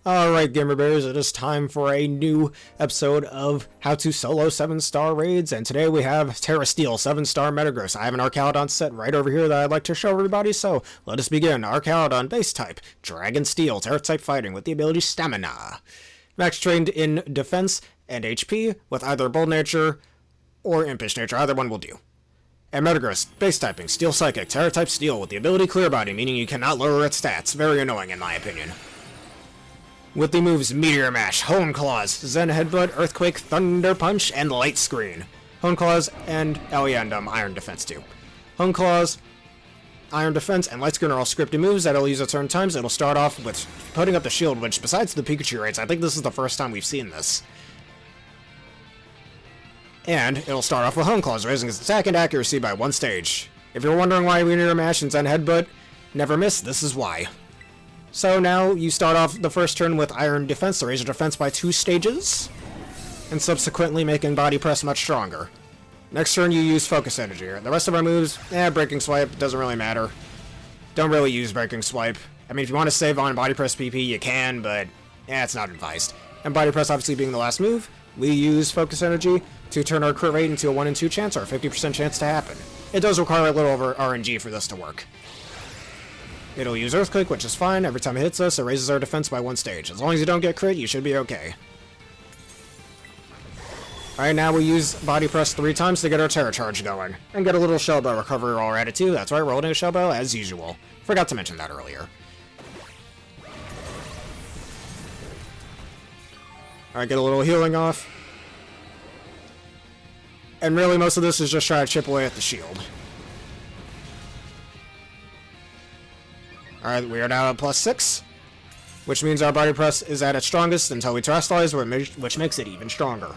Alright, Gamer Bears, it is time for a new episode of How to Solo 7-Star Raids, and today we have Tera Steel 7-Star Metagross. I have an Archaeodon set right over here that I'd like to show everybody, so let us begin. Archaeodon base type, Dragon Steel, Tera type fighting with the ability Stamina. Max trained in defense and HP with either Bold Nature or Impish Nature, either one will do. And Metagross, base typing, Steel Psychic, Tera type Steel with the ability Clear Body, meaning you cannot lower its stats. Very annoying in my opinion. With the moves Meteor Mash, Hone Claws, Zen Headbutt, Earthquake, Thunder Punch, and Light Screen. Hone Claws and, Iron Defense too. Hone Claws, Iron Defense, and Light Screen are all scripted moves that it'll use at certain times. It'll start off with putting up the shield, which besides the Pikachu raids, I think this is the first time we've seen this. And it'll start off with Hone Claws, raising its attack and accuracy by 1 stage. If you're wondering why Meteor Mash and Zen Headbutt never miss, this is why. So now you start off the first turn with Iron Defense to raise your defense by 2 stages, and subsequently making Body Press much stronger. Next turn you use Focus Energy. The rest of our moves, Breaking Swipe, doesn't really matter. Don't really use Breaking Swipe. I mean, if you want to save on Body Press PP, you can, but it's not advised. And Body Press obviously being the last move, we use Focus Energy to turn our crit rate into a 1 in 2 chance, or a 50% chance to happen. It does require a little over RNG for this to work. It'll use Earthquake, which is fine. Every time it hits us, it raises our defense by 1 stage. As long as you don't get crit, you should be okay. Alright, now we use Body Press 3 times to get our Tera Charge going. And get a little Shell Bell recovery while we're at it too. That's right, we're holding a Shell Bell as usual. Forgot to mention that earlier. Alright, get a little healing off. And really, most of this is just trying to chip away at the shield. Alright, we are now at +6, which means our Body Press is at its strongest until we Terastallize, which makes it even stronger.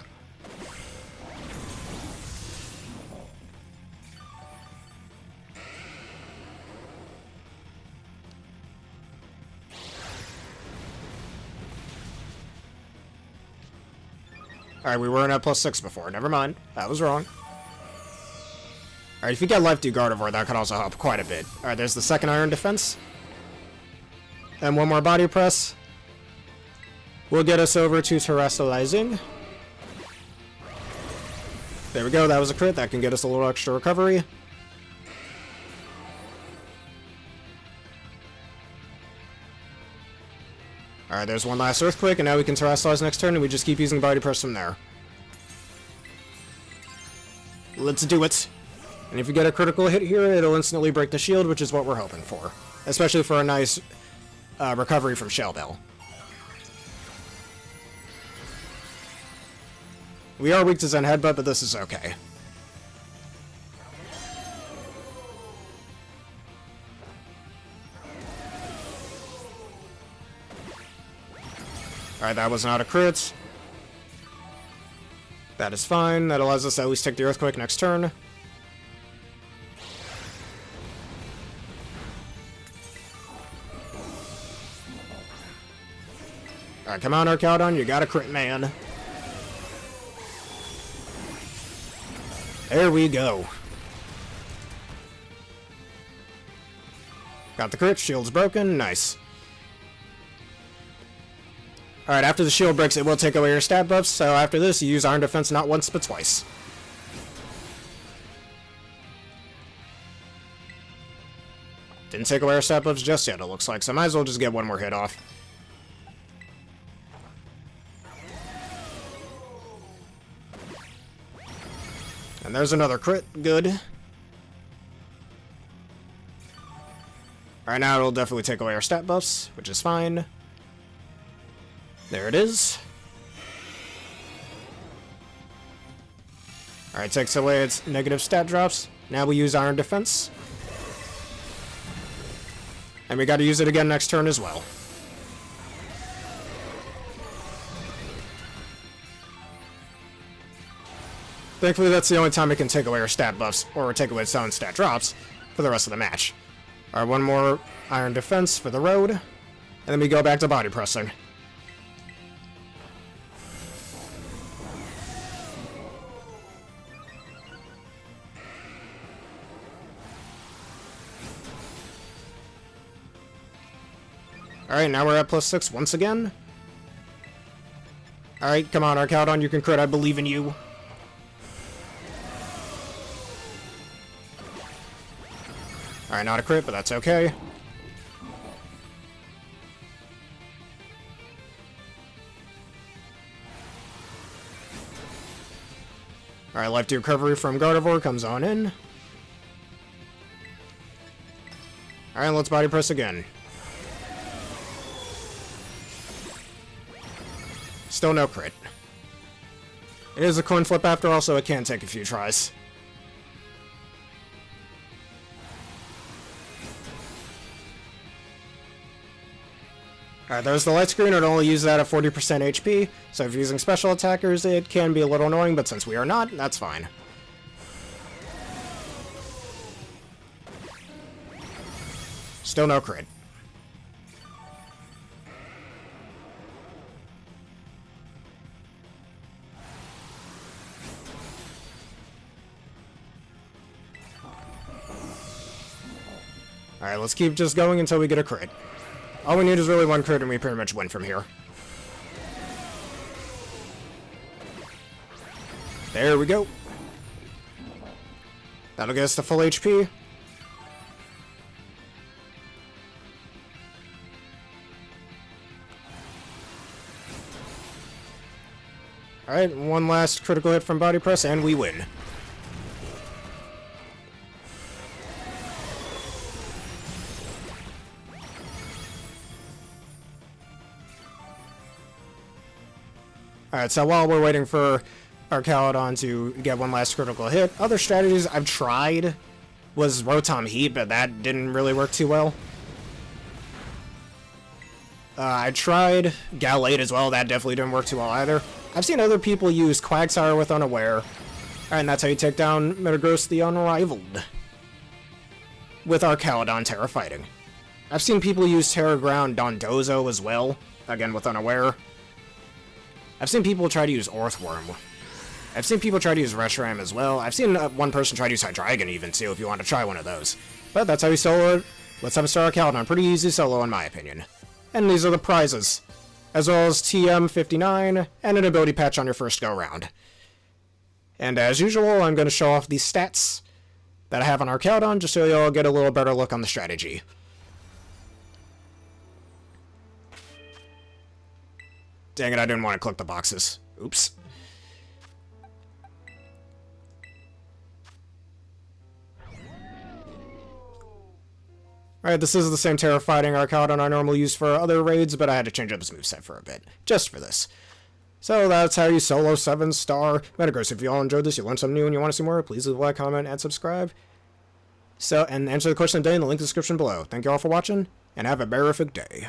Alright, we weren't at +6 before. Never mind. That was wrong. Alright, if you get Life Dew Gardevoir, that could also help quite a bit. Alright, there's the second Iron Defense. And one more Body Press will get us over to Terastallizing. There we go, that was a crit. That can get us a little extra recovery. Alright, there's one last Earthquake, and now we can Terastallize next turn, and we just keep using Body Press from there. Let's do it. And if you get a critical hit here, it'll instantly break the shield, which is what we're hoping for. Especially for a nice recovery from Shell Bell. We are weak to Zen Headbutt, but this is okay. Alright, that was not a crit. That is fine. That allows us to at least take the Earthquake next turn. Alright, come on, Archaeodon, you got a crit, man. There we go. Got the crit, shield's broken, nice. Alright, after the shield breaks, it will take away your stat buffs, so after this, you use Iron Defense not once, but twice. Didn't take away our stat buffs just yet, it looks like, so might as well just get one more hit off. And there's another crit. Good. Alright, now it'll definitely take away our stat buffs, which is fine. There it is. Alright, takes away its negative stat drops. Now we use Iron Defense. And we gotta use it again next turn as well. Thankfully, that's the only time it can take away our stat buffs, or take away its own stat drops, for the rest of the match. Alright, one more Iron Defense for the road, and then we go back to Body Pressing. Alright, now we're at +6 once again. Alright, come on, Archaudon, you can crit, I believe in you. Alright, not a crit, but that's okay. Alright, Life Dew recovery from Gardevoir comes on in. Alright, let's body press again. Still no crit. It is a coin flip after all, so it can take a few tries. Alright, there's the light screen. It only uses that at 40% HP, so if you're using special attackers, it can be a little annoying, but since we are not, that's fine. Still no crit. Alright, let's keep just going until we get a crit. All we need is really one crit and we pretty much win from here. There we go. That'll get us to full HP. Alright, one last critical hit from Body Press and we win. Alright, so while we're waiting for Archaudon to get one last critical hit, other strategies I've tried was Rotom Heat, but that didn't really work too well. I tried Gallade as well, that definitely didn't work too well either. I've seen other people use Quagsire with Unaware, alright, and that's how you take down Metagross the Unrivaled. With Archaudon Tera fighting. I've seen people use Tera Ground Dondozo as well, again with Unaware. I've seen people try to use Earthworm. I've seen people try to use Reshiram as well. I've seen one person try to use Hydreigon even, too, if you want to try one of those. But that's how you solo it. Let's have a Star Archaudon. Pretty easy solo, in my opinion. And these are the prizes. As well as TM59, and an ability patch on your first go-round. And as usual, I'm going to show off the stats that I have on Archaudon, just so you'll get a little better look on the strategy. Dang it, I didn't want to click the boxes. Oops. Alright, this is the same Tera fighting Archaudon I normally use for other raids, but I had to change up his moveset for a bit, just for this. So that's how you solo 7-star Metagross. If you all enjoyed this, you learned something new and you want to see more, please leave a like, comment, and subscribe. So, and answer the question of the day in the link in the description below. Thank you all for watching, and have a berrific day.